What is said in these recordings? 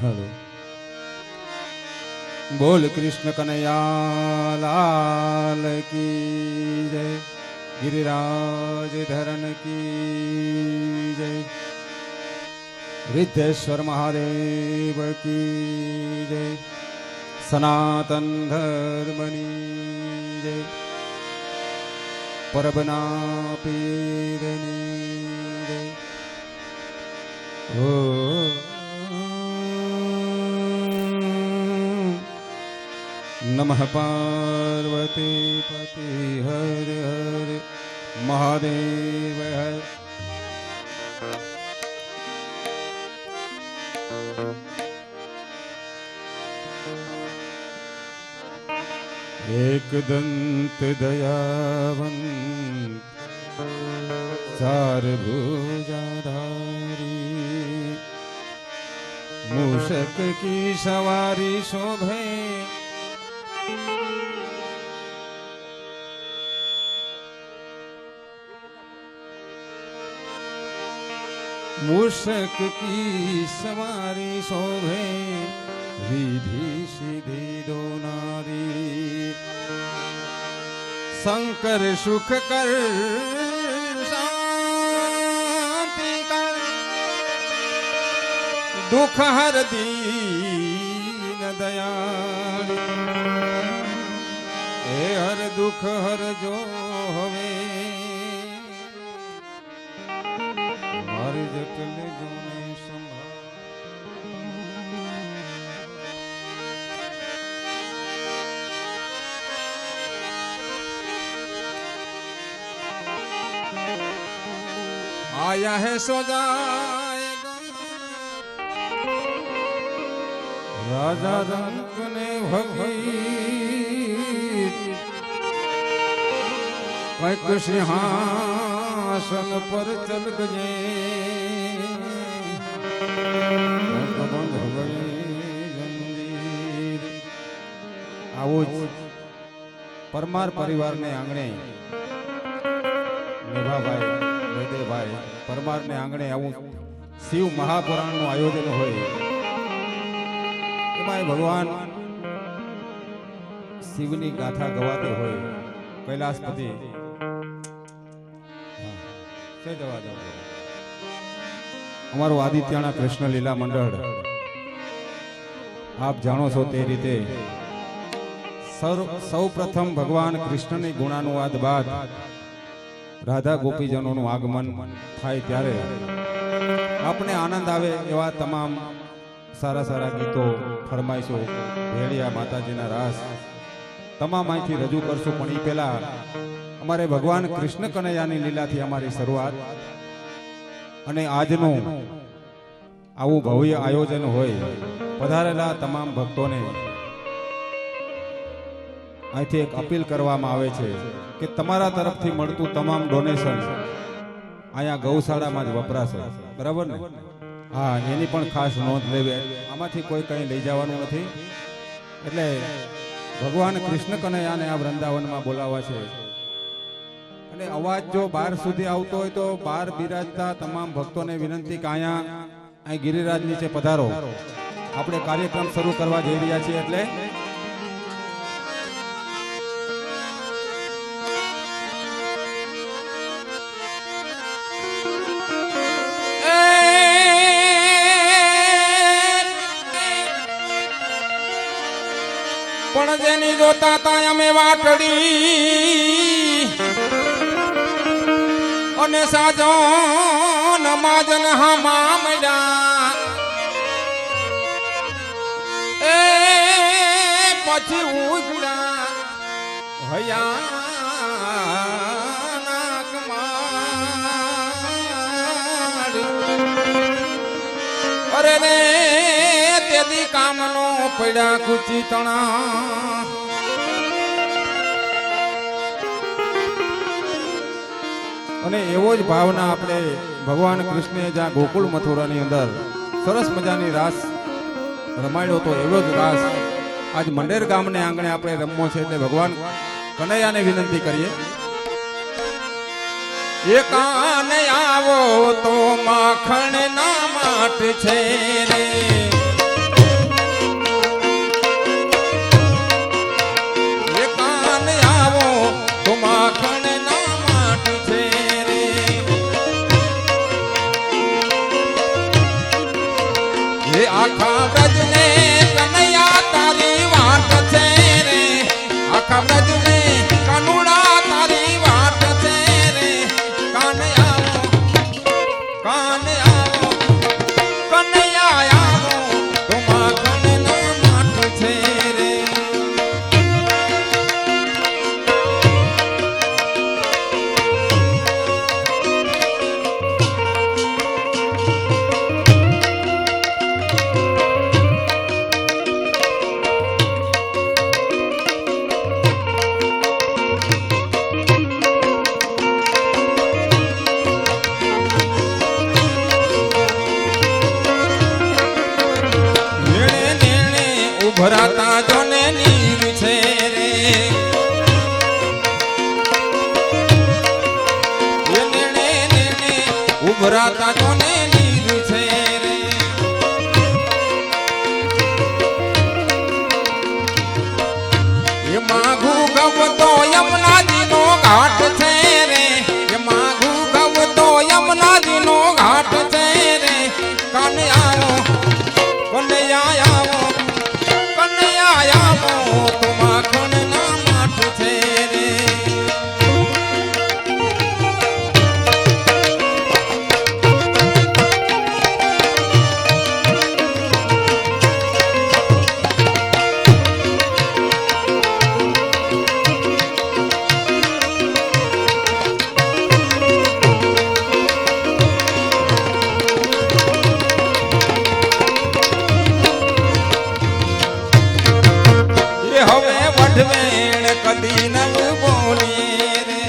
Hello बोल कृष्ण कन्हैया लाल की जय गिरिराज धरण की जय रिद्धेश्वर महादेव की जय सनातन धर्मनी जय परबना पीરની જય ઓ નમઃ પાર્વતી પતિ હર હર મહાદેવ હર एक दंत दयावंत चार भुजाधारी मूषक की सवारी शोभे मूषक की सवारी शोभे रिधि सिद्धि दो नारी शंकर सुख कर शांति कर दुख हर दीन दयाल ए हर दुख हर जो हवे मारी जटल जो ने संभाल आया है सो जाएगा राजा रंग ने भगी कैक सिंहासन पर चल गए बंद हो गई जंजीर आवो परमार परिवार ने आंगणे निभा भाई ભાઈ પરમાર ને આંગણે આવું શિવ મહાપુરાણ નું આયોજન હોય એમાં ભગવાન શિવની ગાથા ગવાતી હોય કૈલાસપતિ અમારું આદિત્યના કૃષ્ણ લીલા મંડળ આપ જાણો છો તે રીતે સૌ પ્રથમ ભગવાન કૃષ્ણની ગુણાનુવાદ બાદ રાધા ગોપીજનોનું આગમન થાય ત્યારે આપણે આનંદ આવે એવા તમામ સારા સારા ગીતો ફરમાઈશો ભેળિયા માતાજીના રાસ તમામ અહીંથી રજૂ કરશું પણ એ પહેલા અમારે ભગવાન કૃષ્ણ કનૈયાની લીલાથી અમારી શરૂઆત અને આજનું આવું ભવ્ય આયોજન હોય પધારેલા તમામ ભક્તોને અહીંથી એક અપીલ કરવામાં આવે છે કે તમારા તરફથી મળતું તમામ ડોનેશન અહીંયા ગૌશાળામાં જ વપરાશે બરાબર ને હા એની પણ ખાસ નોંધ લેવી આમાંથી કોઈ કંઈ લઈ જવાનું નથી એટલે ભગવાન કૃષ્ણ કનૈયાને આ વૃંદાવનમાં બોલાવવા છે અને અવાજ જો બહાર સુધી આવતો હોય તો બહાર બિરાજતા તમામ ભક્તોને વિનંતી કે અહીંયા અહીં ગિરિરાજ નીચે પધારો આપણે કાર્યક્રમ શરૂ કરવા જઈ રહ્યા છીએ એટલે પણ જેની જોતા તા અમે વાટડી અને સાજો નમાજન હામા મળ્યા એ પછી ઉગડા હયા અરે રે તેદી કામનો પડ્યા કુચી તણા અને એવો જ ભાવના આપણે ભગવાન કૃષ્ણે જ્યાં ગોકુળ મથુરાની અંદર સરસ મજાની રાસ રમાડ્યો તો એવો જ રાસ આજ મંડેર ગામને આંગણે આપણે રમવો છે એટલે ભગવાન કનૈયાને વિનંતી કરીએ એકાને આવો તો માખણ ના માટ છે રે આખા વ્રજને કનૈયા તારી વાટ છે રે આખા વ્રજને કનુડા તારી વાટ છે રે કાને આવો કનૈયા આવો તો માખણના માઠ છે રે ભરાતા જોને નીર છે રે નેણે ઉભરાતા જોને નીર છે રે એ માઘું ગવતો યમુનાજીનો ઘાટ છે રે એ માઘું ગવતો યમુનાજીનો ઘાટ છે રે કાને આવો કનૈયા આવો આવો તો માખણના માઠ છે રે હવે વઢવેણ કદી નવ બોલીએ રે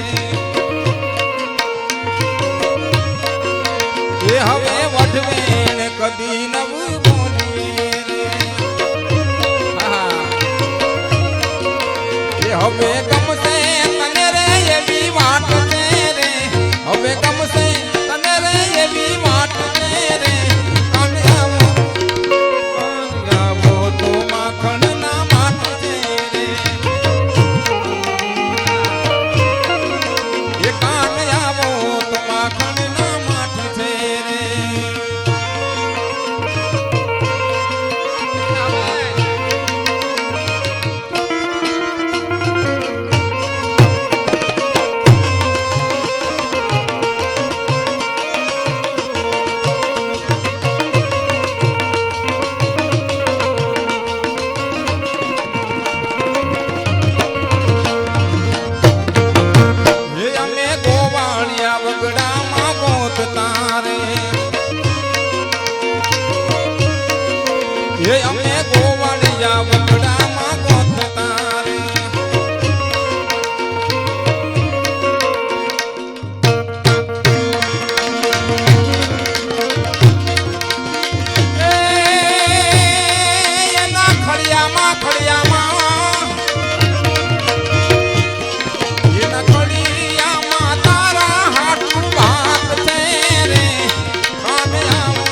એ હવે વઢવેણ કદી નવ બોલીએ રે એ હવે ગમશે તને રે એવી વાટ છે રે હવે ગમશે તને રે એવી વાટ છે રે કાને આવો તો માખણના માઠ છે અમે ગોવાળિયા વગડામાં ગોતતા રે એના ખડિયામાં એના ખડિયામાં તારા હાટું ભાત છે રે કાને આવો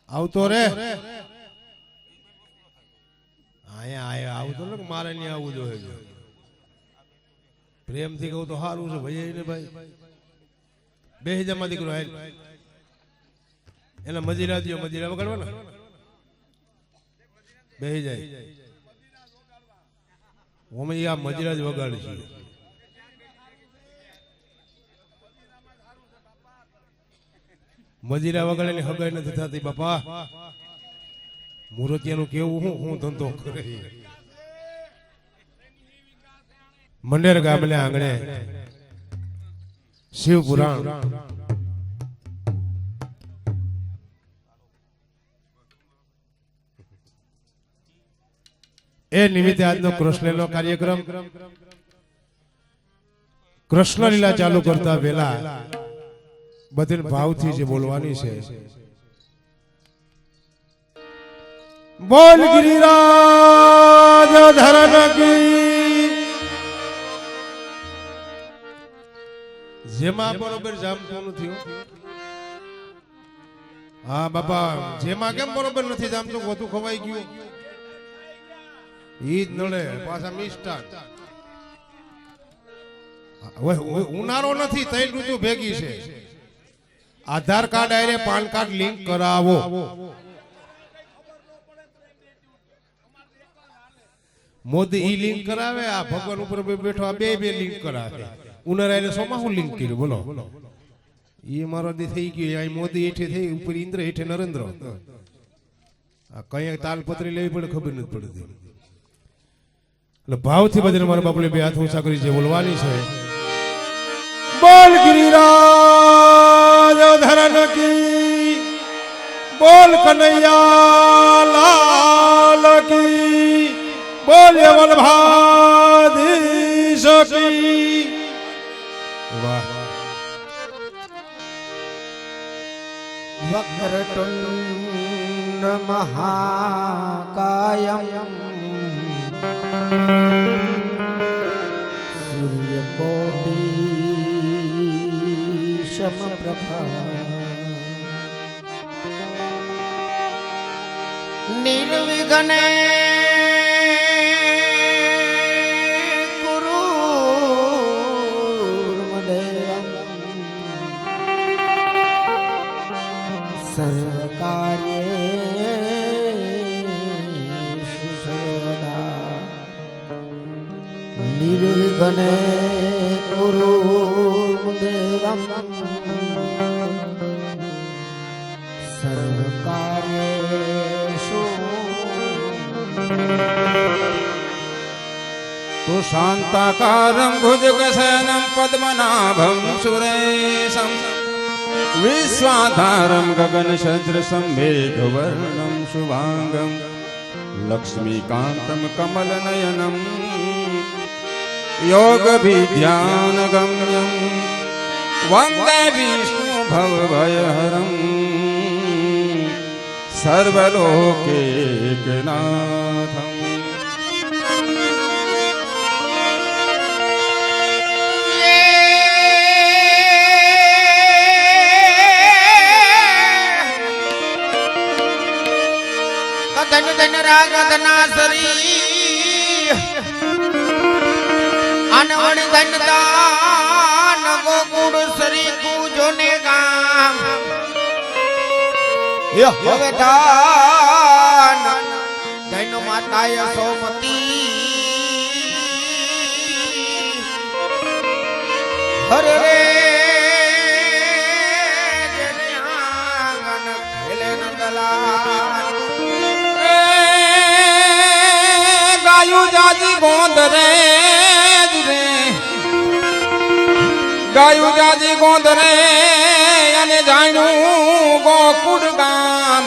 આવતો રે આયા આવતો ને મારે નહીં આવવું જોઈએ પ્રેમથી કહું તો સારું છે ભાઈ ને ભાઈ બે હજારમાં દીકરો હાલ એના મજીરા દો મજીરા વગાડવાના બેહી જાય ઓમે આ મજરા જ વગાડે છે મજીરા વગાડે ની હગાઈ નથી થતી બાપા મૂર્તિયાનું કેવું હું ધંધો કરે મંડેર ગામને આંગણે શિવ પુરાણ એ નિમિત્તે આજનો કૃષ્ણનો કાર્યક્રમ કૃષ્ણ લીલા ચાલુ કરતા પહેલા બદલ ભાવથી જે બોલવાની છે બોલ ગિરિરાજ ધરણ કી જેમાં બરોબર જામતું નથી હા બાપા જેમાં કેમ બરોબર નથી જામતું વધુ ખવાઈ ગયું ઈ જ નડે પાછા મિષ્ટાન ઉનાળો નથી ત્રણ ઋતુ ભેગી છે આધાર કાર્ડ આરે પાન કાર્ડ લિંક કરાવો મોદી ઈ લિંક કરાવે આ ભગવાન ઉપર બેઠો આ બે લિંક કરાવે ઉનાળા આરે સોમાં હું લિંક કર્યું બોલો ઈ મારો દી થઈ ગયો આ મોદી હેઠે થઈ ઉપર ઇન્દ્ર હેઠે નરેન્દ્ર આ કઈ તાલપત્રી લેવી પડે ખબર નથી પડતી એટલે ભાવથી બધાને મારા બાપુને બે હાથ ઊંચા કરી જે બોલવાની છે બોલ ગિરિરાજ ધરણ કી બોલ કનૈયા લાલ કી બોલ વલ્લભાધીશ કી વાહ વક્રતુંડ મહાકાયમ સૂર્યકોટી સમપ્રભા નિર્વિઘ્ને કુરુ મદેવમ સર્વકાર્યેષુ સર્વદા નિર્વિઘ્ને કુરુ દેવમ સર્વકાર્યેષુ તો શાંતાકારમ ભુજગશયનમ પદ્મનાભમ સુરેશમ વિશ્વાધારમ ગગનસદૃશમ મેઘવર્ણમ શુભાંગમ લક્ષ્મીકાંતમ કમલનયનમ યોગવિદ્યાનગમ્યમ વંદે વિષ્ણુ ભવભયહરમ સર્વલોકૈકનાથમ ધન ધન રાગધના સરી અનવણ ધન દાન ગોકુળ સરી કૂજો ને ગામ હવે દાન ધન માતાય સોમતી હરે રે જેને આંગણ ખેલે નંદલાલ ગાયું જાજી ગોંદરે રે ગાયું જાજી ગોંદરે અને જાણ્યું ગોકુળ ગામ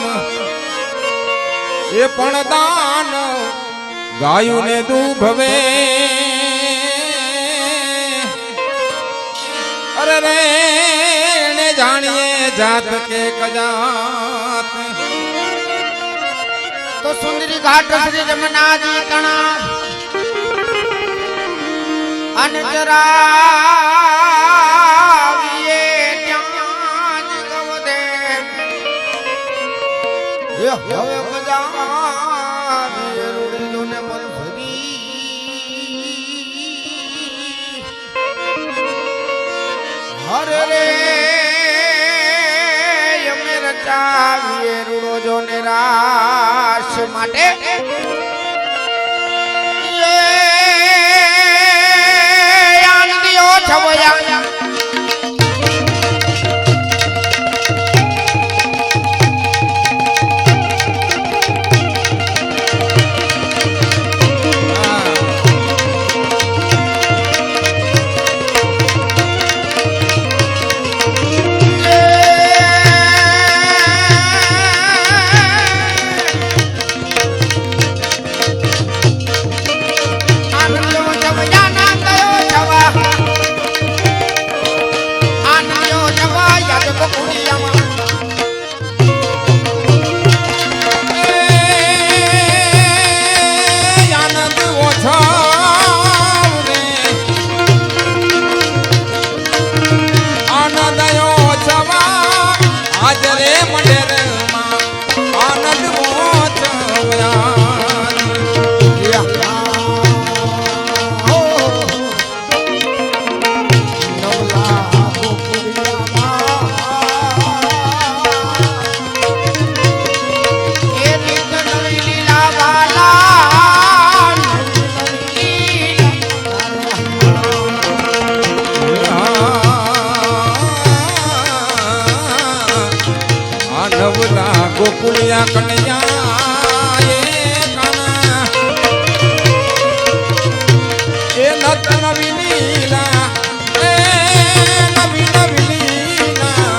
એ પણ દાન ગાયું ને દુભવે અરે રે ને જાણીએ જાત કે કજાત તો સુંદરી ઘાટ શ્રી રમનાજી તણા અનજરાવીએ ત્યાં જ ગવદે હવે બજાવીએ રૂડીઓને મન ભરી હરે રે અમે રચાવીએ રૂડો જોને રાશ છે માટે આનંદીઓ છવયા ગોકુળિયા કનૈયા એ કાના એ નત નવી લીલા એ નવી નવી લીલા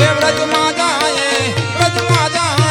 એ વ્રજમાં જાય વ્રજમાં જાય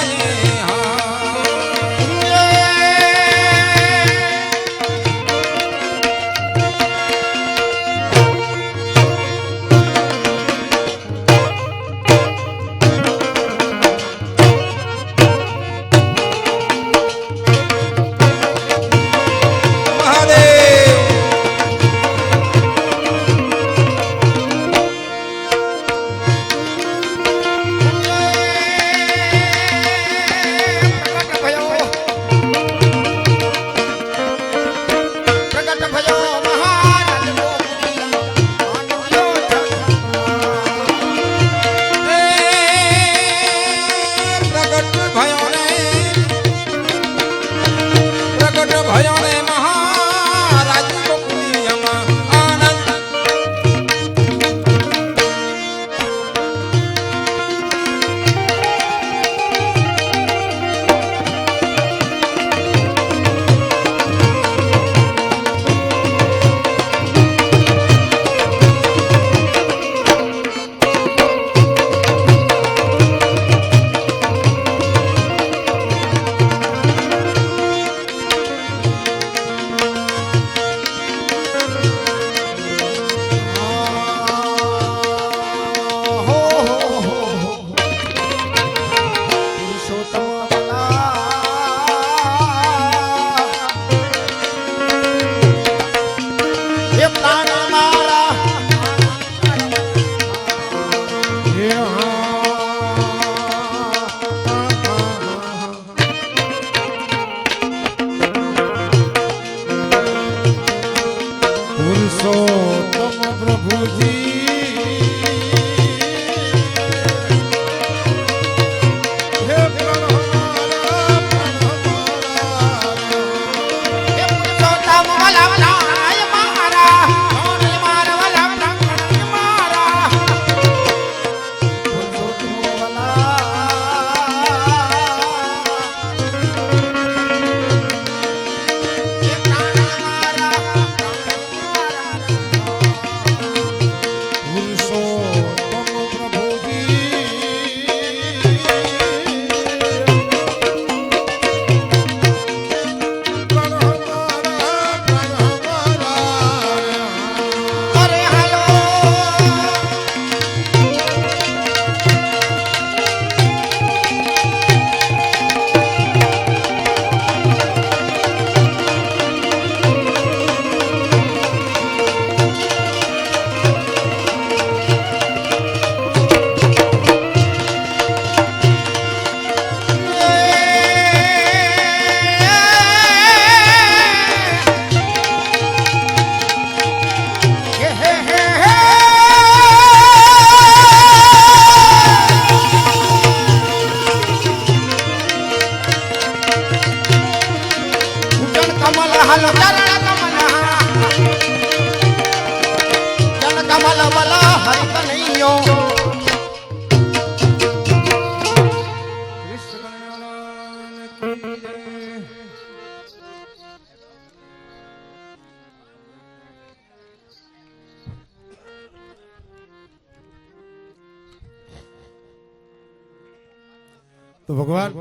તો ભગવાન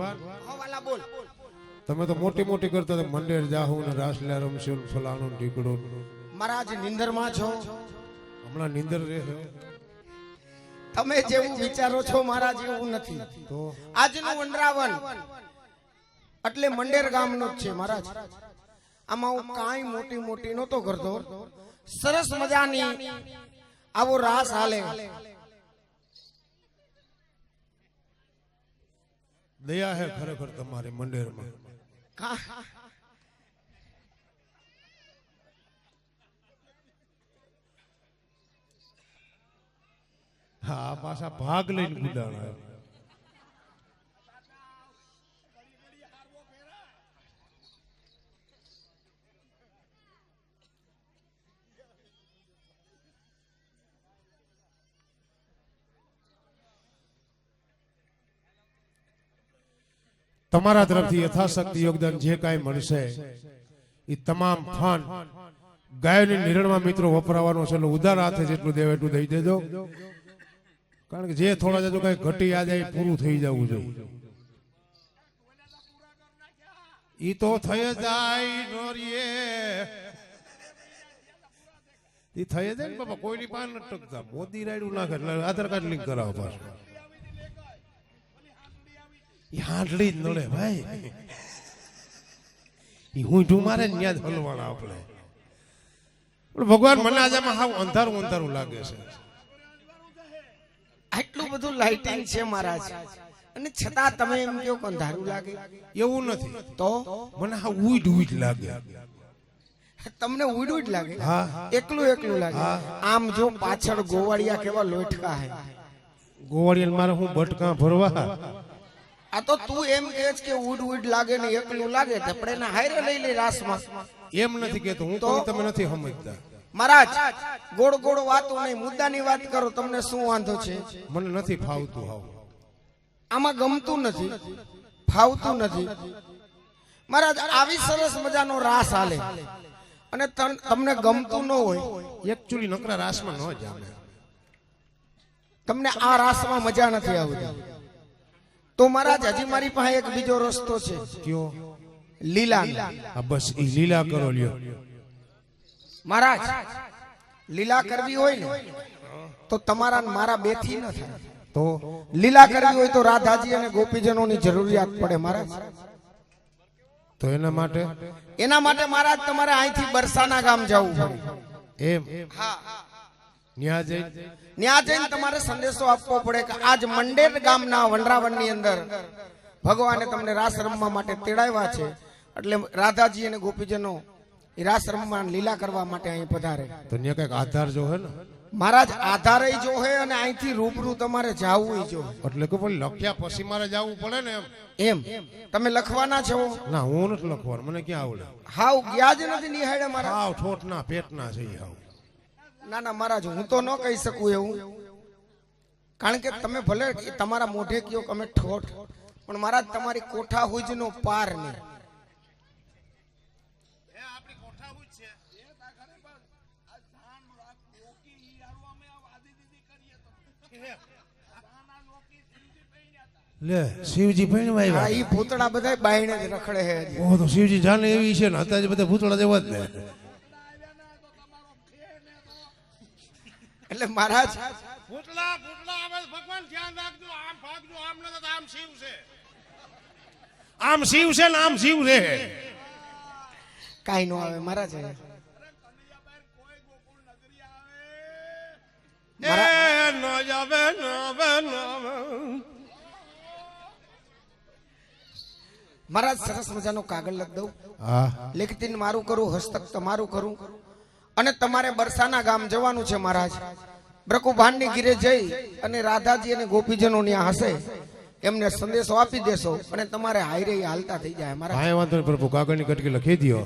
વાલા બોલ તમે તો મોટી મોટી કરતા હતા, મંડેર જાહુ ને રાસલીલા રમશું ને ફલાણું ને ઢીકડું. મહારાજ નિંદરમાં છો. હમણાં નીંદર રહેશે. તમે જેવું વિચારો છો મહારાજ એવું નથી. તો આજનું વનરાવન એટલે મંડેર ગામનો જ છે મહારાજ. આમાં હું કાંઈ મોટી મોટી નહોતો કરતો. સરસ મજાની આવો રાસ હાલે. દયા હે ખરેખર તમારી મંડેરમાં. હા, પાછા ભાગ લઈને ગુડાણા. તમારા તરફથી યથાશક્તિ યોગદાન જે કાંઈ મળશે એ તમામ ફંડ ગાયોની નિરણમાં મિત્રો વપરાવાનો છે એટલે ઉદાર હાથે જેટલું દેવ એટલું દઈ દેજો, કારણ કે જે થોડા જજો કઈ ઘટી આ જાય પૂરું થઈ જવું જોઈએ. ઈ તો થઈ જાય નોરીએ, ઈ થઈ જાય ને બાપા, કોઈની પાન ન ટકતા. મોદી રાયડું નાખે એટલે આધાર કાર્ડ લિંક કરાવો પાછું. ઈ હાંડળી જ નડે ભાઈ, ઈ હું મારે ને ન્યા જ હલવાના આપણે. પણ ભગવાન મને આજે હાવ અંધારું અંધારું લાગે છે. આટલું બધું લાઇટિંગ છે મહારાજ, અને છતાં તમે એમ કહો કે અંધારું લાગે. એવું નથી, તો મને હા ઉઈડ ઉઈડ લાગે. તમને ઉડ ઉડ લાગે? હા. એકલું એકલું લાગે. આમ જો પાછળ ગોવાળિયા કેવા લોટકા હે. ગોવાળિયા મારે હું બટકા ભરવા? આ તો તું એમ કહે છે કે ઉડ ઉડ લાગે ને એકલું લાગે, તો આપણે એને હારે લઈ લે રાસમાં. એમ નથી કેતો હું, તો તમે નથી સમજતા. મહારાજ ગોળ ગોળ વાતો નહીં, મુદ્દાની વાત કરો. તમને શું વાંધો છે? મને નથી ફાવતું. હાવ આમાં ગમતું નથી, ફાવતું નથી. મહારાજ આવી સરસ મજાનો રાસ હાલે અને તમને ગમતું ન હોય, એકચ્યુઅલી નકરા રાસમાં ન જામે. તમને આ રાસમાં મજા નથી આવતી, તો મહારાજ હજી મારી પાસે એક બીજો રસ્તો છે. કયો? લીલા. આ બસ ઈ લીલા કરો લ્યો. મહારાજ લીલા કરવી હોય ને તો તમારા ને મારા બે થી ન થાય. તો લીલા કરવી હોય તો રાધાજી અને ગોપીજનોની જરૂરિયાત પડે મહારાજ. તો એના માટે મહારાજ તમારે અહીંથી બરસાના ગામ જવું પડે. એમ? હા, ન્યા જઈને તમારે સંદેશો આપવો પડે કે આજ મંડેર ગામના વનરાવનની અંદર ભગવાને તમને રાસ રમવા માટે તેડાવ્યા છે, એટલે રાધાજી અને ગોપીજનો એ રાસ રમવા લીલા કરવા માટે અહીં પધારે. તો ન્યા કઈક આધાર જો હે ને મહારાજ, આધારે જો હે અને અહીંથી રૂબરૂ તમારે જાવું જો. એટલે કે પણ લખ્યા પછી મારે જવું પડે ને એમ તમે લખવાના છો? ના, હું નથી લખવાનું, મને ક્યાં આવડે. હાવ ગયા જ નથી નિહાળે મારા. હાવ ઠોઠના પેટના છે હાવ. ના ના મહારાજ, હું તો ન કહી શકું એવું, કારણ કે તમે ભલે તમારા મોઢે કયો કે અમે ઠોઠ, પણ મહારાજ તમારી કોઠા હુજ નો પાર નહીં. લે શિવજી પૈણવા હા, આવ્યા. ઈ ભૂતળા બધા બાયણે જ રખડે છે. ઓ તો શિવજી જાણે એવી છે ને, અત્યારે બધા ભૂતળા જેવા જ ને. એટલે મહારાજ ભૂતળા આવે, ભગવાન ધ્યાન રાખજો. આમ ભાગજો, આમ ન તો આમ શિવ છે, આમ શિવ છે ને આમ શિવ છે. કાઈ નો આવે મહારાજ. મહારાજ સરસ મજાનો કાગળ લખ દઉં, લેખતી મારું કરું, હસ્તક તમારું કરું, અને તમારે બરસાના ગામ જવાનું છે મહારાજ. બ્રકુભાનની ગીરે જઈ અને રાધાજી અને ગોપીજનો ત્યાં હશે એમને સંદેશો આપી દેશો અને તમારે હાઈરે હાલતા થઈ જાય મહારાજ. કાંઈ વાંધો નહીં પ્રભુ, કાગળની કટકી લખી દો.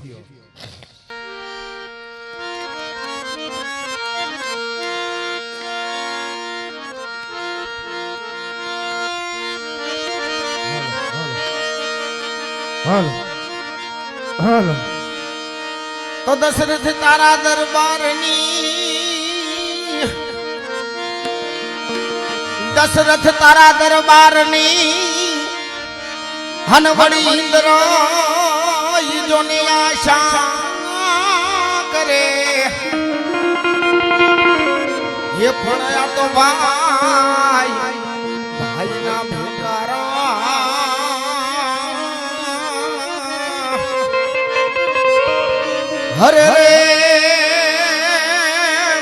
હાલો હાલો. તો દશરથ તારા દરબારની, દશરથ તારા દરબારની હનવડી ઇન્દ્ર જોની આશા કરે. એ પણ આ તો ભાઈ ભાઈના ભેગારા. હરે રે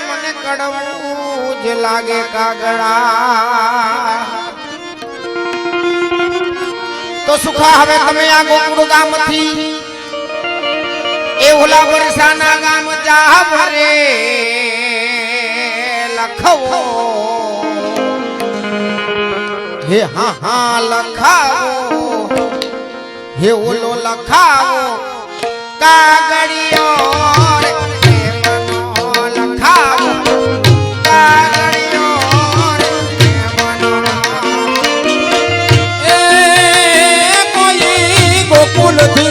મને કડવું જ લાગે કાગડા. તો સુખા હવે તમે આ ગોકુળ ગામથી એ ઓલા વરસાના ગામ જા ભરે લખવો. હે હા હા લખાવો, હે ઓલો લખાવો કાગળિયો રે મનો લખાવો, કાગળિયો રે મનો. એ કોઈ ગોકુલ થી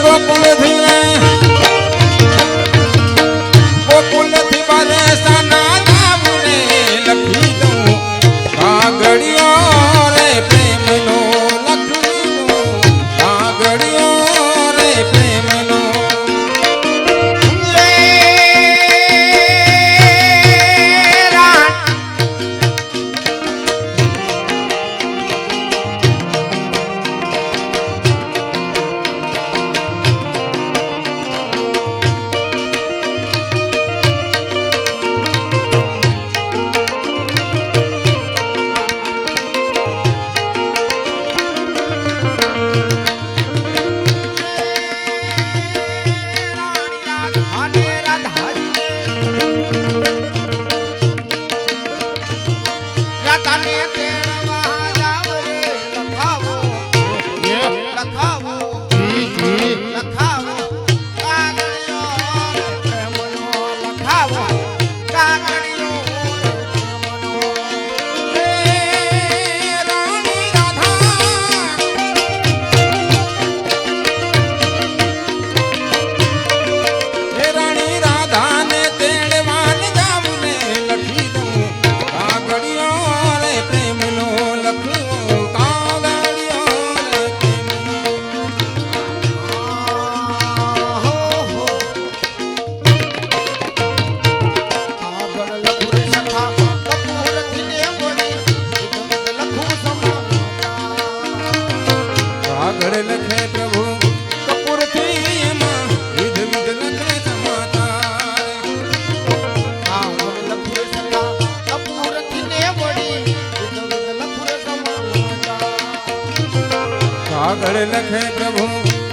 રાધાને તેડવા જાવ રે લખાવો લખાવો લખાવો કાગળિયો રે પ્રેમનો લખાવો કાગળિયો રે પ્રેમનો રાણી રાધા હે રાણી રાધાને તેડવાને જાવ રે લખી દઉં કાગળિયો રે પ્રેમનો લખું કાગળિયો રે પ્રેમનો આગળ લખું રે સખા કપૂરથી ને બોલી લખું સમાચાર આગળ લખે પ્રભુ કપૂરથી એમાં વિધ વિધ લખે સમાચાર આગળ લખું રે સખા કપૂરથી ને બોલી લખું રે સમાચાર આગળ લખે પ્રભુ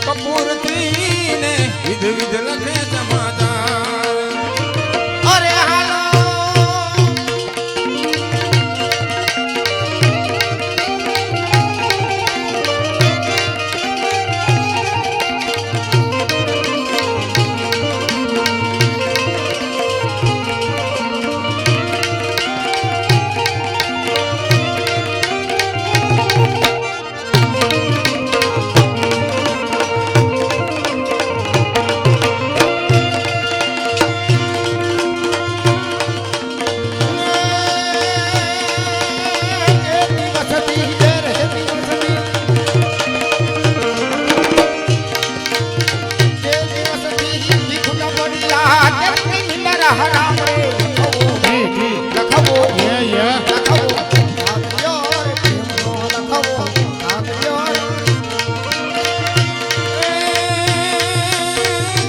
કપૂરથી ને વિધ વિધ લખે સમાચાર અરે હાલો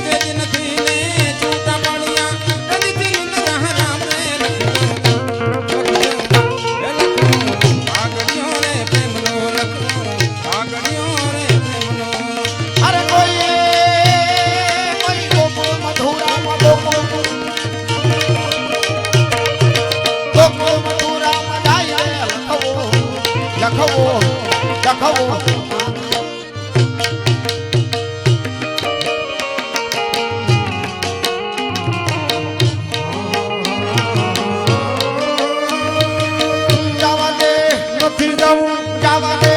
તેજ નથી ને છૂટા પડ્યા કદીથી લીધા રામ રે લખું કાગળિયો રે પ્રેમનો લખું કાગળિયો રે પ્રેમનો અરે કોઈ ગોકુળ મથુરામાં ગોકુળ મથુરામાં જાય લખવો લખવો લખવો જવા દે નથી જવું જવા દે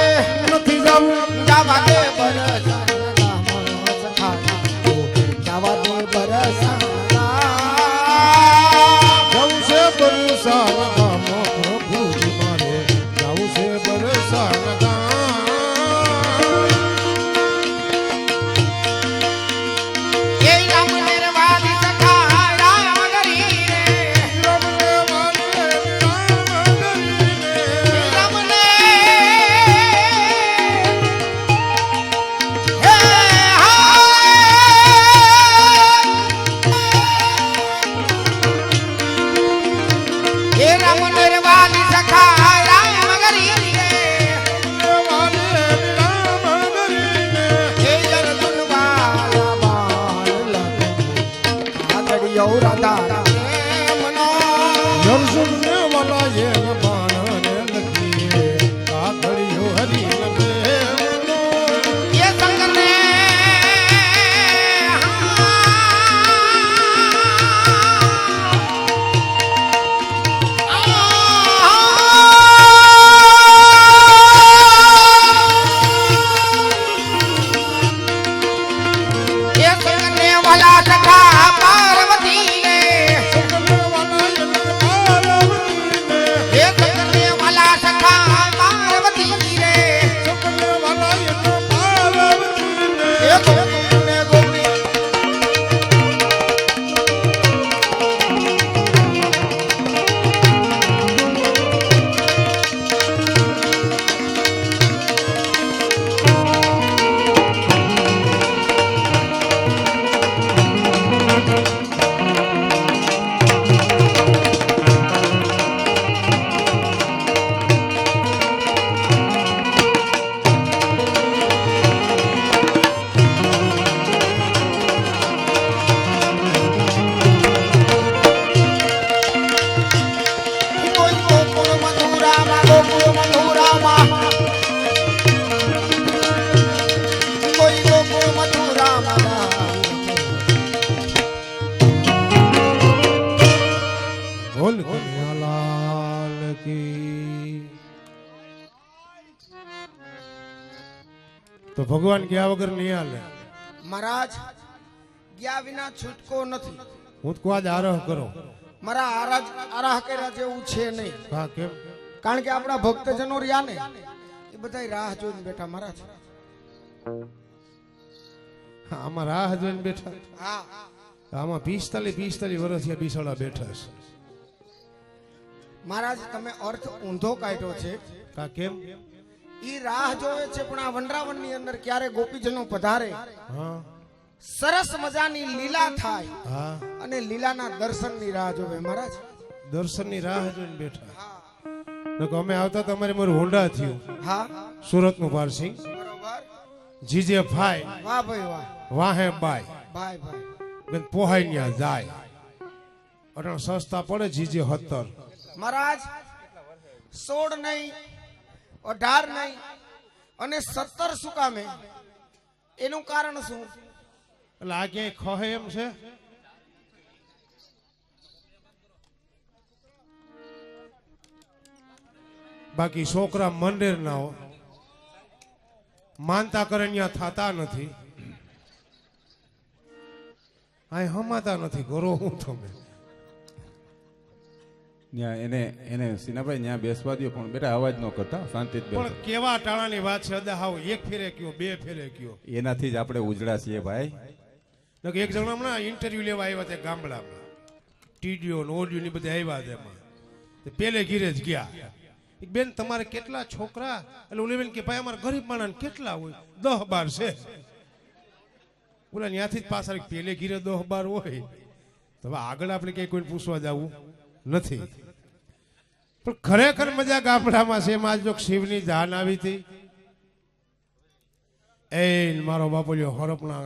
નથી જવું જવા દે બરસાના સખા જવા દે બરસાના જવું છે બરસાના ગામમાં પ્રભુજી મારે જવું છે બરસાના ગામ એ રામ નિર્વાલી સખા રામ ગરી રામ ને હે હે રામ નિર્વાલી સખા રામ ગરી હે જરદુન વાલા બાળ આગળિયો રાધા પ્રેમનો દર્શનને વાલા એ બાણને લખીએ કાગળિયો હરી પ્રેમનો ये संगने કી તો ભગવાન ગયા વગર નહીં હાલે. મહારાજ ગયા વિના છૂટકો નથી. હું તો આજ આરહ કરો. મારા આરાહ કર્યા જેવું છે નહીં. હા કેમ? કારણ કે આપણા ભક્તજનો રહ્યા ને એ બધા રાહ જોઈને બેઠા મહારાજ. હા, આમાં રાહ જોઈને બેઠા. હા આમાં 45 વર્ષથી બિસાડા બેઠા છે. મહારાજ તમે અર્થ ઊંધો કાઢ્યો છે. કા કેમ? ઈ રાહ જોવે છે પણ આ વનરાવનની અંદર ક્યારે ગોપીજનો પધારે, હા સરસ મજાની લીલા થાય હા, અને લીલાના દર્શનની રાહ જોવે મહારાજ. દર્શનની રાહ જોઈને બેઠા. નકર અમે આવતા તમારે મારું હોંડા થયું હા સુરતનું પારસિંગ બરોબર. જીજે ફાય વાહ ભાઈ વાહ. વાહે બાય ભાઈ ભાઈ ગન પોહાઈ ન્યા જાય. અટણ સસ્તા પડે જીજે 17. મહારાજ 16 નહીં 18 નહીં અને 17 શું કામે? એનું કારણ શું? એટલે આ ક્યાંય ખહે એમ છે? બાકી છોકરા મંડેર ના હો, માનતા કરે ત્યાં થતા નથી, આ હમાતા નથી. ઘરો હું તમે ત્યાં એને સિનાભાઈ ત્યાં બેસવા દો, પણ બેટા અવાજ ન કરતા, શાંતિથી બેસો. પણ કેવા ટાણાની વાત છે. અદા હાવ એક ફેરે કયો, બે ફેરે કયો. એનાથી જ આપણે ઉજળા છીએ ભાઈ. એક જણા હમણાં ઇન્ટરવ્યુ લેવા આવ્યા હતા ગામડામાં, ટીડીઓ ને ઓડિયો ની બધા આવ્યા હતા. એમાં પેલે ઘીરે જ ગયા. બેન તમારે કેટલા છોકરા? એટલે ઓલી બેન કે ભાઈ અમારે ગરીબ માણસ કેટલા હોય? 10-12 છે. ઓલા ત્યાંથી જ પાછા પેલે ઘીરે 10-12 હોય. તો હવે આગળ આપણે કઈ કોઈને પૂછવા જવું નથી. પણ ખરેખર મજા ગામડામાં છે. એમાં જો શિવની જાન આવી હતી, એ મારો બાપુલિયો હરપના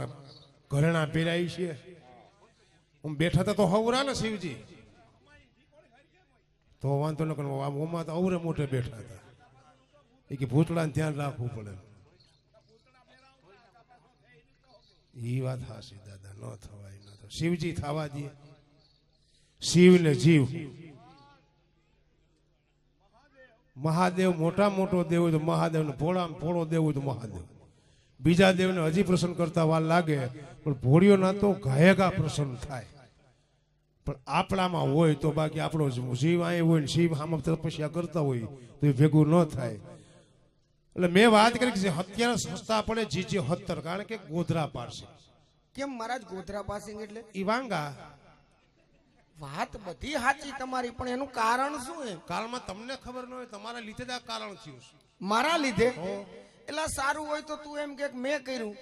ઘરેણા પહેરાય છે. હું બેઠા હતા તો હવરા ને શિવજી, તો વાંધો ન કરો. ઓમાં તો અવરે મોટે બેઠા હતા. એ કે ભૂતળાને ધ્યાન રાખવું પડે. એ વાત હાસી દાદા, ન થવાય ન તો શિવજી થવા દે. શિવ ને જીવ. મહાદેવ મોટા મોટો દેવ હોય તો મહાદેવ ને ભોળામાં ભોળો દેવ હોય તો મહાદેવ. બીજા દેવને હજી પ્રસન્ન કરતા વાર લાગે, પણ ભોળિયો ના તો ગાયગા પ્રસન્ન થાય. પણ આપણામાં હોય તો બાકી આપણો જીવ અહીં હોય ને શિવ આમાં તપસ્યા કરતા હોય તો એ ભેગું ન થાય. એટલે મેં વાત કરી કે અત્યારે સસ્તા પડે જીજે 17, કારણ કે ગોધરા પારસે. કેમ મહારાજ ગોધરા પાસિંગ એટલે? ઈ વાંગા. વાત બધી સાચી તમારી, પણ એનું કારણ શું? એમ કાળમાં તમને ખબર ન હોય, તમારા લીધે જ આ કારણ થયું છે. મારા લીધે? એટલે સારું હોય તો તું એમ કે મેં કર્યું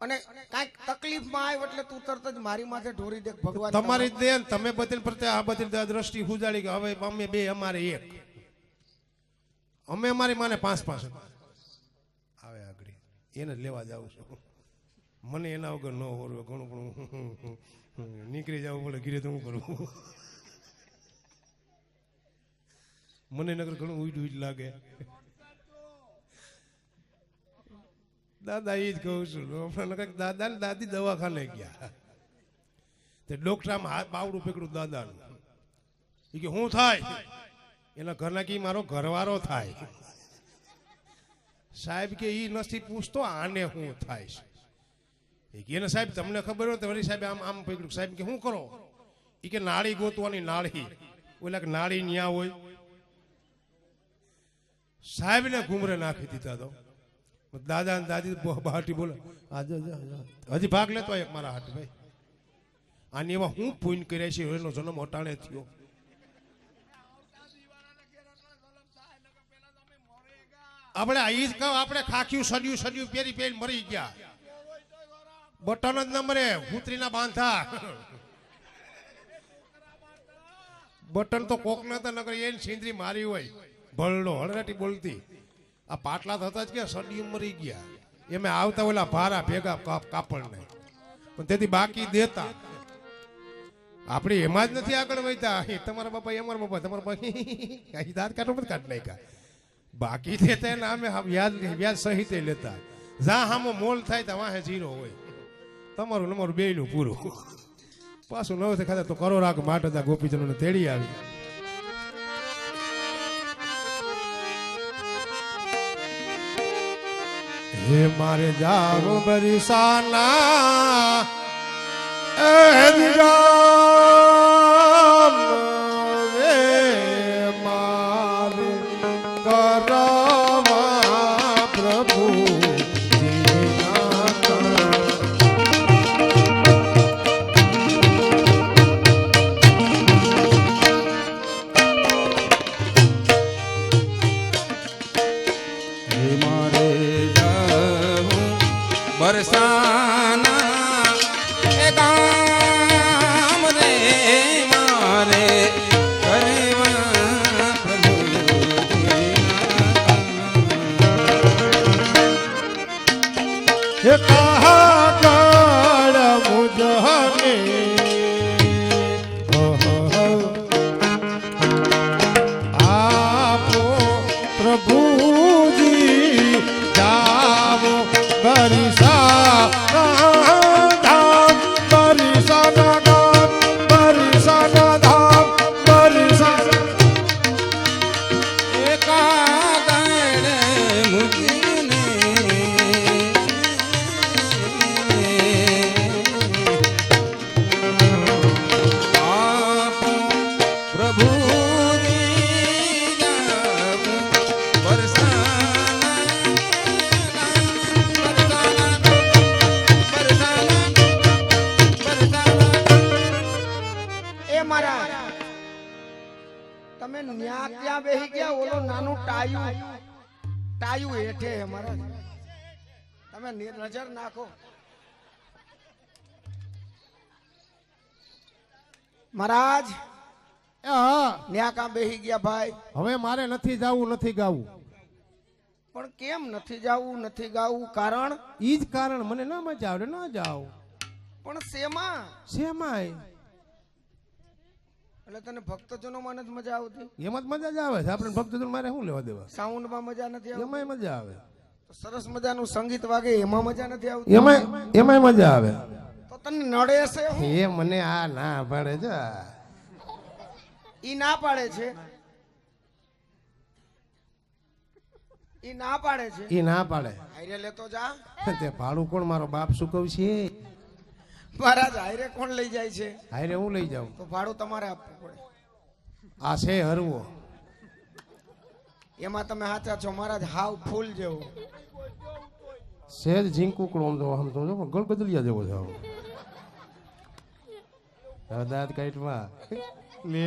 અને કાંઈક તકલીફમાં આવ્યો એટલે તું તરત જ મારી માથે ઢોરી દે. ભગવાન તમારી દેન તમે બદલ પ્રત્યે આ બદલ દ્રષ્ટિ હુજાડી કે હવે અમે બે અમારે એક, અમે અમારી માને 5-5 આવે આગળ એને જ લેવા જાઉં છું. મને એના વગર ન હોરવે, ઘણું ઘણું નીકળી જવું પડે ઘીરે તો હું કરું. મને નગર ઘણું ઉઈડ લાગે. દાદા એ જ કહું છું. દાદા ને દાદી દવાખાને ગયા, તે ડોક્ટર આમ હાથ બાવડું પકડ્યું દાદાનું. એ કે શું થાય? એના ઘરના કે મારો ઘરવાળો થાય. સાહેબ કે ઈ નથી પૂછતો આને શું થાય છે. એ કે એને સાહેબ તમને ખબર હોય તો વળી સાહેબ આમ આમ પકડ્યું. સાહેબ કે શું કરો? એ કે નાળી ગોતવાની. નાળી ઓલા કે નાળી ન્યા હોય. સાહેબ ને ઘુમરે નાખી દીધા. તો દાદા ને દાદી બહાટી બોલે હજી ભાગ લેતો એક મારા હાથ ભાઈ. આની એવા હું પૂન કર્યા છે, એનો જન્મ અટાણે થયો. આપણે આ જ કહો, આપણે ખાખ્યું સડ્યું પહેરી પહેરી મરી ગયા. બટન જ નંબરે હુતરીના બાંધા. બટન તો કોક નતા નગર એને સિંદરી મારી હોય ભલડો હળરાટી બોલતી. આ પાટલા થતા જ કે સડી મરી ગયા. એમે આવતા ઓલા ભારા ભેગા કાપડ ને, પણ તેથી બાકી દેતા. આપણે એમાં જ નથી આગળ વધ્યા. તમારા બાપા અમારા બાપા તમારા બાપા દાંત કાઢો મત કાઢ નાખ્યા. બાકી દેતા એને અમે વ્યાજ સહિત લેતા. જા હામો મોલ થાય તો વાહે 0 હોય. તમારું નંબર બેયનું પૂરું. પાછું નવ ખાતા તો કરો રાખ માટે ગોપીજનોને તેડી આવી. હે મારે જાવ બરિસાના એ રામ રે મારે કરવા પ્રભુ બરસાના એ ગામ રે મારે કરવા હે કહા કળ મુજહને આપો પ્રભુજી જાવ બરિસા ધામ બરિસાના ગામ બરિસાના ધામ બરિસા એકાગણ મુજીને આપો પ્રભુજી જાવ બરસાના એ મારા તમે ન્યા ક્યાં બેહી ગયા? ઓલો નાનું ટાયું હેઠે હે મારા. તમે નજર નાખો મહારાજ. હા ન્યા કાં બેહી ગયા ભાઈ? હવે મારે નથી જાવું નથી ગાવું. પણ કેમ નથી જાવું નથી ગાવું? કારણ ઈ જ કારણ મને ના મજા આવડે ના જાવ. પણ શેમાં? શેમાંય એટલે તને ભક્તજનો માં નથી મજા આવતી? એમાં જ મજા જ આવે છે. આપણે ભક્તજન મારે શું લેવા દેવા? સાઉન્ડ માં મજા નથી આવતી? એમાંય મજા આવે. તો સરસ મજાનું સંગીત વાગે એમાં મજા નથી આવતી? એમાંય મજા આવે. તો તને નડે છે હું? એ મને આ ના પાડે છે. ઈ ના પાડે છે. ઈ ના પાડે છે. ઈ ના પાડે. હાઈરે લેતો જા. તે ભાડું કોણ? મારો બાપ શું કહું છે? મહારાજ હાઈરે કોણ લઈ જાય છે? હારે હું લઈ જાઉં. તો ભાડું તમારે આપવું પડે. આ છે હરવો. એમાં તમે સાચા છો મહારાજ. હાવ ફૂલ જેવો. સહેજ ઝીંકુકડો આમ તો જો પણ ગળગદલિયા જેવો છે. દાંત કાઈટમાં લે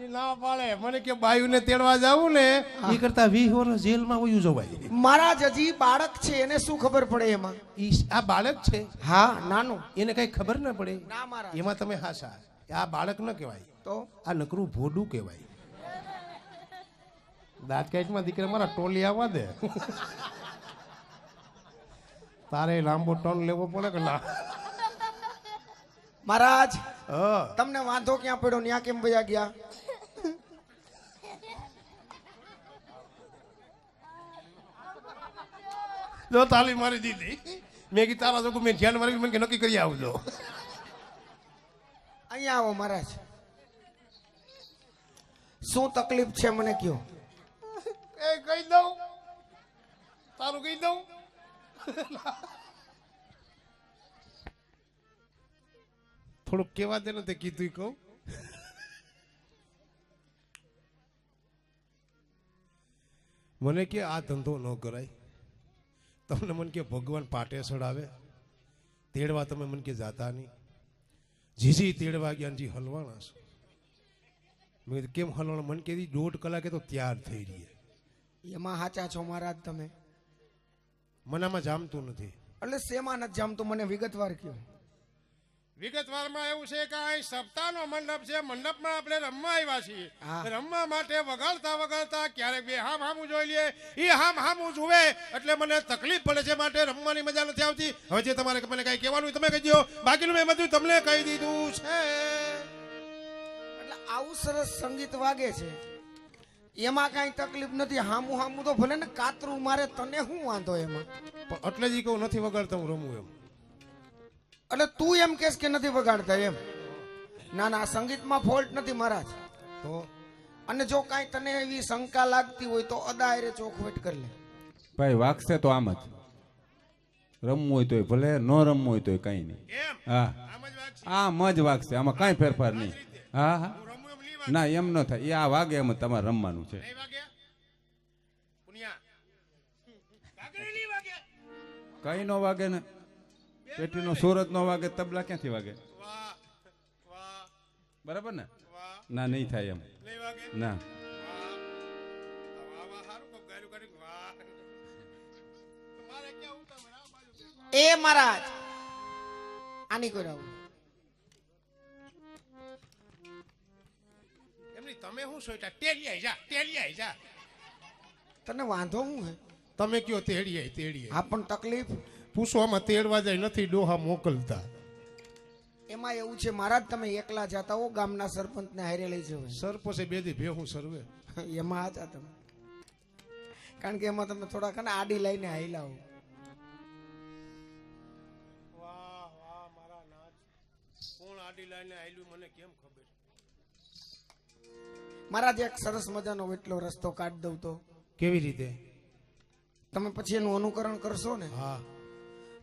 ઈ ના પાડે. મને કે બાયુને તેડવા જાવું ને ઈ કરતા 20 વર્ષ જેલમાં વયું જવાય. મહારાજ હજી બાળક છે, એને શું ખબર પડે એમાં? ઈ આ બાળક છે. હા નાનું. એને કઈ ખબર ના પડે. ના મહારાજ. એમાં તમે હાસા. આ બાળક ન કહેવાય. તો આ નકરું ભોડું કહેવાય. દાંત કાઈટમાં દીકરા મારા ટોલી આવવા દે. તારે લાંબો ટર્ન લેવો પડે કે ના? મહારાજ હા તમને વાંધો ક્યાં પડ્યો? ન્યા કેમ વયા ગયા? જો તાલી મારી દીધી. મેં કીધું તારા જોગું મેં ધ્યાન મારી મને કે નક્કી કરી આવજો. અહીંયા આવો મહારાજ. શું તકલીફ છે મને કયો? એ કહી દઉં. તારું કહી દઉં. થોડુંક કેવા દે ને તે કીધું કહું. મને કે આ ધંધો ન કરાય. તમને મને કે ભગવાન પાટે ચડાવે. તેડવા તમે મને કે જાતા નહીં. જીજી તેડવા ગયા જી હલવાણા છો. મેં કીધું કેમ હલવાણા? મને કીધી 1.5 કલાકે તો તૈયાર થઈ રહી. એમાં સાચા છો મહારાજ તમે. મનામાં જામતું નથી. એટલે શેમાં નથી જામતું મને વિગતવાર કયો. વિગતવારમાં એવું છે કે અહીં સપ્તાહનો મંડપ છે. મંડપમાં આપણે રમવા આવ્યા છીએ. હા. રમવા માટે વગાડતા ક્યારેક બે હામ હામું જોઈ લઈએ. એ હામ હામું જુએ એટલે મને તકલીફ પડે છે. માટે રમવાની મજા નથી આવતી. હવે જે તમારે મને કઈ કહેવાનું હોય તમે કહી દો. બાકીનું મેં બધું તમને કહી દીધું છે. એટલે આવું સરસ સંગીત વાગે છે એમાં કઈ તકલીફ નથી. હામું હામું તો ભલે ને કાતરું મારે, તને શું વાંધો એમાં? પણ એટલે જ કહું નથી વગાડતા હું રમું એમ. એટલે તું એમ કેસ કે નથી વગાડતા એમ? ના ના, સંગીતમાં ફોલ્ટ નથી મહારાજ. તો અને જો કાંઈ તને એવી શંકા લાગતી હોય તો અદાયરે ચોખવટ કરી લે. ભાઈ વાગશે તો આમ જ રમવું હોય તોય ભલે, ન રમવું હોય તોય કઈ નહીં. એમ હા આમ જ વાગશે. આમ જ વાગશે, આમાં કાંઈ ફેરફાર નહીં. હા હા હું રમું એમ નહીં વાગે. ના એમ ન થાય, એ આ વાગે એમ જ તમારે રમવાનું છે. નહીં વાગે પુનિયા કાકડી નહીં વાગે. કઈ નો વાગે ને, પેટીનો સુરત નો વાગે, તબલા ક્યાંથી વાગે? વાહ વાહ બરાબર ને? વાહ. ના નહીં થાય એમ. નહીં વાગે. ના વાહ વાહ હારું કોક ગાયરું કાઢી વાહ. તમારે ક્યાં ઉતાવળ આ બાજુ કે? એ મહારાજ આની કોઈ રાવ એમની તમે શું સોઈટા ટેલિયાઈ જા. તને વાંધો શું હે? તમે કયો તેડીયાઈ. આ પણ તકલીફ પૂછવામાં તેડવા જાય નથી ડોહા મોકલતા. એમાં એવું છે મહારાજ, તમે એકલા જાતા હો, ગામના સરપંચને હારે લઈ જવાય. સરપોસે બેદી ભેહું સર્વે. એમાં આજા તમે, કારણ કે એમાં તમે થોડા ઘણા આડી લઈને હાઈલા હો. વાહ વાહ મારા નાચ. કોણ આડી લાઈને આયલું મને કેમ ખબર? મહારાજ એક સરસ મજાનો એટલો રસ્તો કાઢ દઉં તો કેવી રીતે? તમે પછી એનું અનુકરણ કરશો ને હા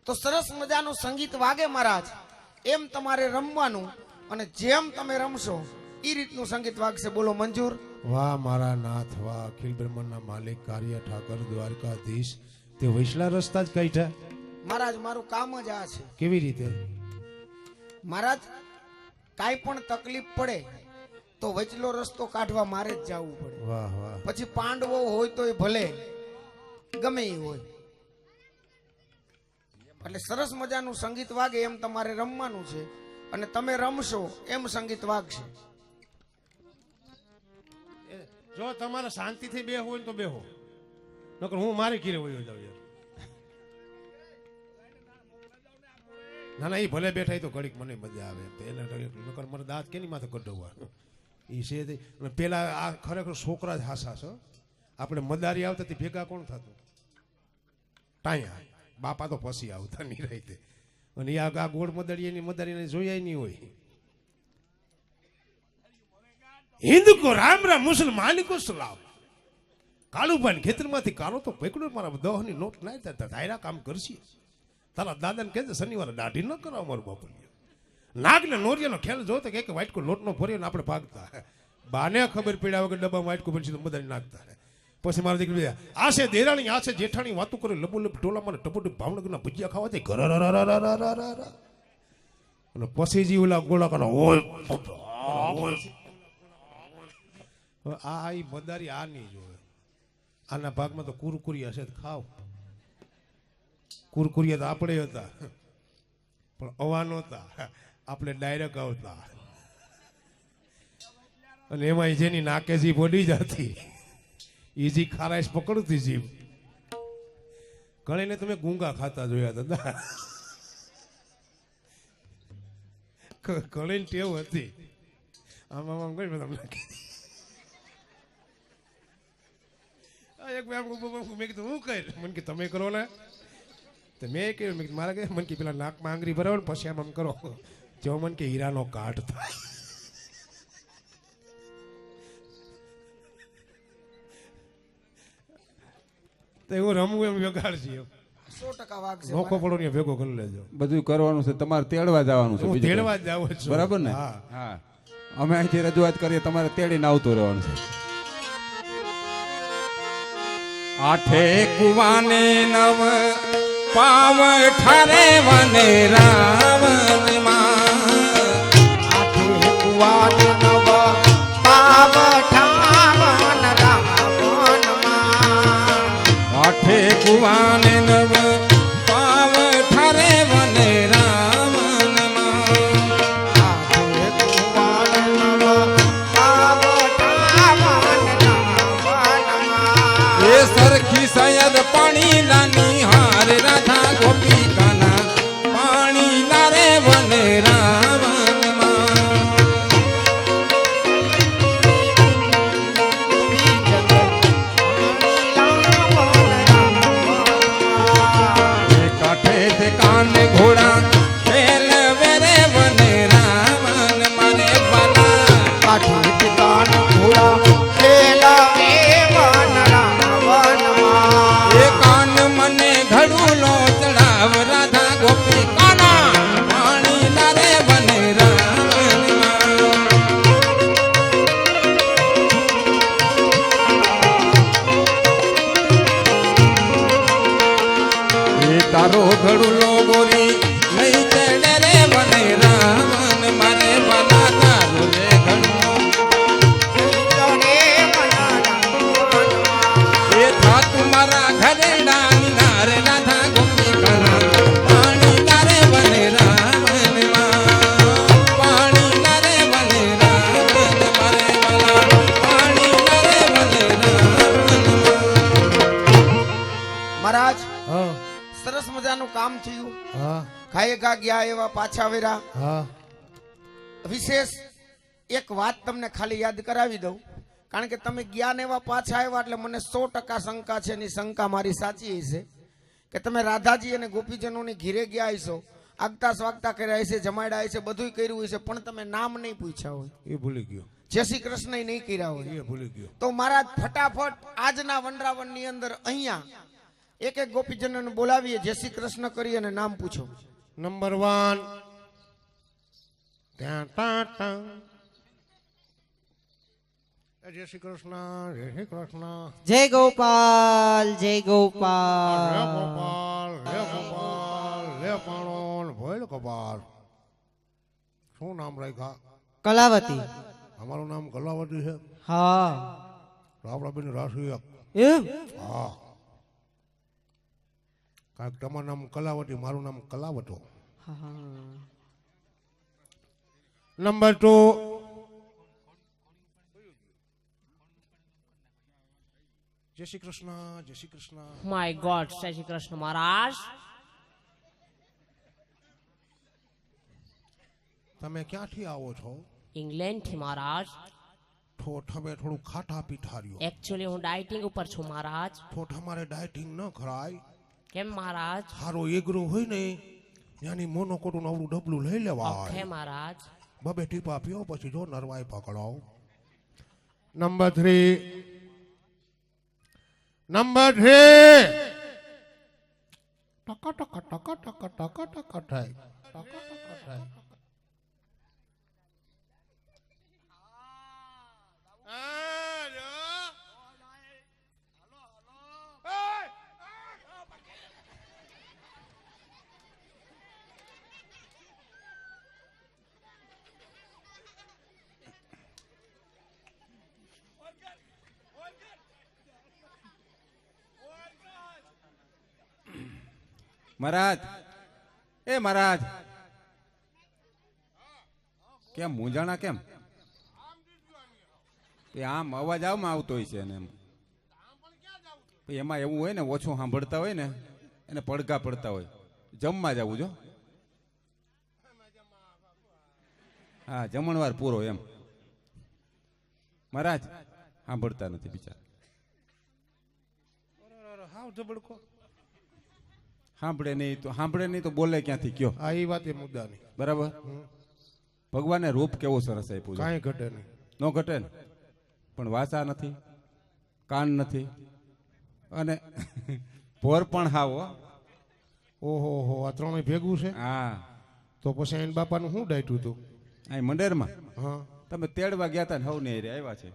તો સરસ મજાનું સંગીત વાગે મહારાજ, એમ તમારે રમવાનું, અને જેમ તમે રમશો એ રીતનું સંગીત વાગશે. બોલો મંજૂર? વાહ મારા નાથ વાહ. અખિલ બ્રહ્માંડના માલિક કાર્ય ઠાકર દ્વારકાધીશ તે વૈસલા રસ્તા જ કાઢ્યા. મહારાજ મારું કામ જ આ છે. કેવી રીતે? મહારાજ કાંઈ પણ તકલીફ પડે તો વચલો રસ્તો કાઢવા મારે જ જવું પડે. વાહ વાહ. પછી પાંડવો હોય તો એ ભલે ગમે એ હોય, એટલે સરસ મજાનું સંગીત વાગે એમ તમારે રમવાનું છે, અને તમે રમશો એમ સંગીત વાગશે. જો તમારે શાંતિથી બે હોય તો બેહો, નકર હું મારી ઘીરે વયો જાઉં યાર. ના ના એ ભલે બેઠા તો ઘડીક મને મજા આવે. નકર મારે દાંત કેની માથે કઢવા એ છે. પેલા આ ખરેખર છોકરા જ હાસા છો. આપણે મદારી આવતા તે ભેગા કોણ થતું? ટાયા બાપા તો પછી આવતા નહીં રહી. અને આ ગોળ મદારીને જોયા નહીં હોય. હિન્દ કો રામ રામ મુસલમાન કો સલામ. કાળુભાઈ ખેતરમાંથી કાળો તો પકડ્યો, મારા દહની નોટ લાવી ધાયરા કામ કરશે. તારા દાદાને કહે છે શનિવારે દાઢી ન કરાવ મારું બાપુ. નાગને નોરિયાનો ખેલ જોતો કે વાટકો લોટનો ભર્યો ને આપણે ભાગતા. બાને ખબર પડ્યા વગર ડબ્બામાં વાટકો ભરશે તો મદારી નાખતા. પછી મારા દીકરી આ છે દેરાણી, આ છે જેઠાણી, વાતું કરે લબુ લબ ટોલામાં ટપુ ભાવનગરના ભજીયા ખાવા દે ઘર. અને પછી જી ઓલા ગોળા કરો આ ઈ મદારી આ નહીં જોવે. આના ભાગમાં તો કુરકુરિયા છે ખાવ. કુરકુરિયા તો આપણે હતા પણ અવા નહોતા, આપણે ડાયરેક્ટ આવતા. અને એમાં જેની નાકે જીભ ઓડી જતી ઈજી ખારાશ પકડતી જીભ. ઘણીને તમે ગુંગા ખાતા જોયા હતા. ઘણી ટેવ હતી. આમ આમ આમ કરી તમને એક મેં કીધું હું કર, મને કે તમે કરો ને. તો મેં કહ્યું મેં મારા કે મને કે પેલા નાકમાં આંગળી ભરાવો ને પછી આમ કરો. જો મને કે હીરાનો કાટ થાય. તો એવું રમવું એમ વગાડશે એમ 100% વાગશે. નોખો પડો ને ભેગો કરી લેજો. બધું કરવાનું છે, તમારે તેડવા જવાનું છે. હું બીજું તેડવા કંઈ. જ જાઉં છું. બરાબર ને? હા. હા અમે અહીંથી રજૂઆત કરીએ, તમારે તેડીને આવતું રહેવાનું છે. આઠે કુવાને નવ પાવ ઠારે વને રાવણ માં. આઠે કુવાન નવ પાવ ઠાવન રાવણમાં. આઠે કુવાને નવ પાવ ઠારે વને રાવણ માં. આઠે કુવાન નવ પાવ ઠાવન રાવણમાં. એ સરખી સયદ પાણી લાની હાર રાધા ગોપિકાના પાણી લારે વને રાવણ માં. એ કાંઠે તે કાન ઘોડા ખેલ વેરે વને રાવણ મારે બના. કાઠી કાન ઘોડા ખેલા વન રાવણમાં. એ કાન કામ થયું, હા ખાયે ખા ગયા એવા પાછા વેરા. હા વિશેષ એક વાત તમને ખાલી યાદ કરાવી દઉં, કારણ કે તમે ગયા ને એવા પાછા આવ્યા એટલે મને 100% શંકા છે, એની શંકા મારી સાચી છે કે તમે રાધાજી અને ગોપીજનોની ઘીરે ગયા હશો, આગતા સ્વાગતા કર્યા હશે, જમાડ્યા હશે, બધું કર્યું હશે, પણ તમે નામ નહીં પૂછ્યા હોય, એ ભૂલી ગયો, જય શ્રી કૃષ્ણ નહીં કર્યા હોય. એ ભૂલી ગયો. તો મહારાજ ફટાફટ આજના વનરાવન ની અંદર અહીંયા એક એક ગોપીજનોને બોલાવીએ, જય શ્રી કૃષ્ણ કરી અને નામ પૂછો. નંબર 1 ત્યાં ટા ટા. જય શ્રી કૃષ્ણ, જય શ્રી કૃષ્ણ. જય ગોપાલ, જય લે ગોપાલ. ગોપાલ, લે ગોપાલ, લે પાણો ને ભોયલ ગોપાલ. શું નામ રાખ્યા? કલાવતી. અમારું નામ કલાવતી છે. હા આપણા બેન રાશિ એક. એમ હા, કારણ કે તમારું નામ કલાવતી, મારું નામ કલાવતો. હા. નંબર 2 જય શ્રી કૃષ્ણ, જય શ્રી કૃષ્ણ. માય ગોડ, જય શ્રી કૃષ્ણ મહારાજ. તમે ક્યાંથી આવો છો? ઇંગ્લેન્ડ થી મહારાજ. તમે થોડું ખાટા પીઠાર્યો. એકચ્યુઅલી હું ડાયટિંગ ઉપર છું મહારાજ. અમારે ડાયટિંગ ન ખરાય. કેમ મહારાજ? સારો એગરો હોય ને ત્યાંની મોનોકોટું આવડું ડબલું લઈ ઓકે લેવાય. મહારાજ. બબે ટીપા પીઓ પછી જો નરવાઈ પકડો. નંબર 3 ટકા ટકા ટકા ટકા ટકા ટકા થાય, ટકા ટકા થાય. મહારાજ, એ મહારાજ, કેમ મૂંઝાણા કેમ? એ આમ અવાજ આમાં આવતો હોય છે ને એમ. પછી એમાં એવું હોય ને, ઓછું સાંભળતા હોય ને એને પડઘા પડતા હોય. જમવા જવું જો. હા, જમણવાર પૂરો એમ. મહારાજ સાંભળતા નથી બિચારા. હાવ જબડકો. સાંભળે નહીં તો બોલે ક્યાંથી કયો? આ એ વાત એ મુદ્દાની. બરાબર. ભગવાને રૂપ કેવું સરસ આપ્યું છે. કાંઈ ઘટે નહીં. નો ઘટે ને, પણ વાસા નથી, કાન નથી અને ભોર પણ હાવો. ઓહો હો, આ ત્રણેય ભેગું છે. હા, તો પછી એન બાપાનું શું ડાયટું હતું? અહીં મંડેરમાં હા, તમે તેડવા ગયા હતા ને હવ ને આવ્યા છે.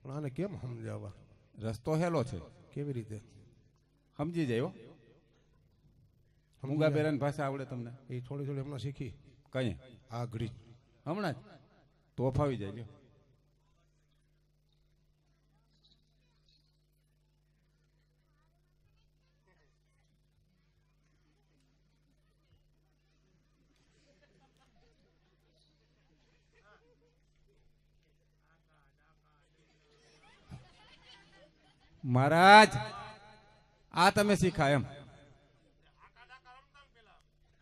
પણ આને કેમ સમજાવવા? રસ્તો હેલો છે, કેવી રીતે સમજી જાય. મૂંગા બેરાની ભાષા આવડે તમને? એ થોડી થોડી હમણાં શીખી. કઈ આ ઘડી હમણાં જ તોફ આવી જાય. લ્યો. મહારાજ, આ તમે શીખા એમ?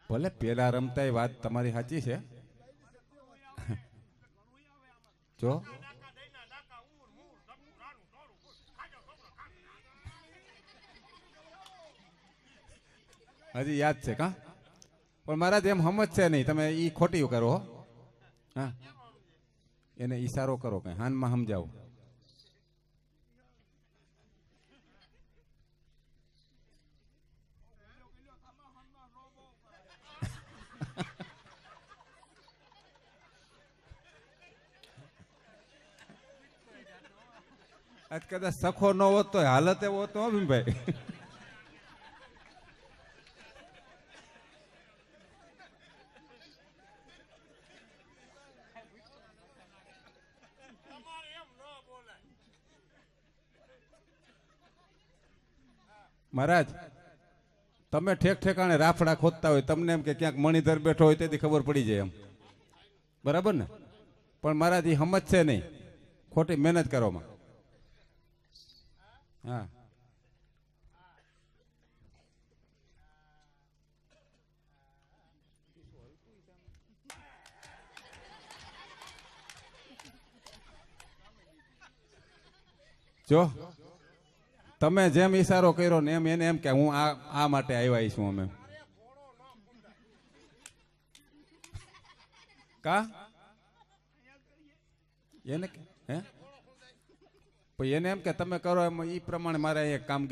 ભલે પેલા રમતા એ વાત તમારી સાચી છે. જો હજી યાદ છે કા? પણ મહારાજ એમ સમજશે નહીં, તમે ઈ ખોટી કરો. હા, એને ઈશારો કરો, કઈ હાનમાં સમજાવો. આજ કદાચ સખો ન હોત તો હાલત એવો હતો ભાઈ. મહારાજ, તમે ઠેક ઠેકાણે રાફડા ખોદતા હોય, તમને એમ કે ક્યાંક મણિધર બેઠો હોય તેથી ખબર પડી જાય એમ. બરાબર ને? પણ મહારાજ એ સમજશે નહીં, ખોટી મહેનત કરવામાં. હા, જો તમે જેમ ઈશારો કર્યો ને એમ એને એમ કે હું આ માટે આવ્યા છું અમે કા એને હે પણ એને એમ કે તમે કરો એમ ઈ પ્રમાણે મારે એક કામ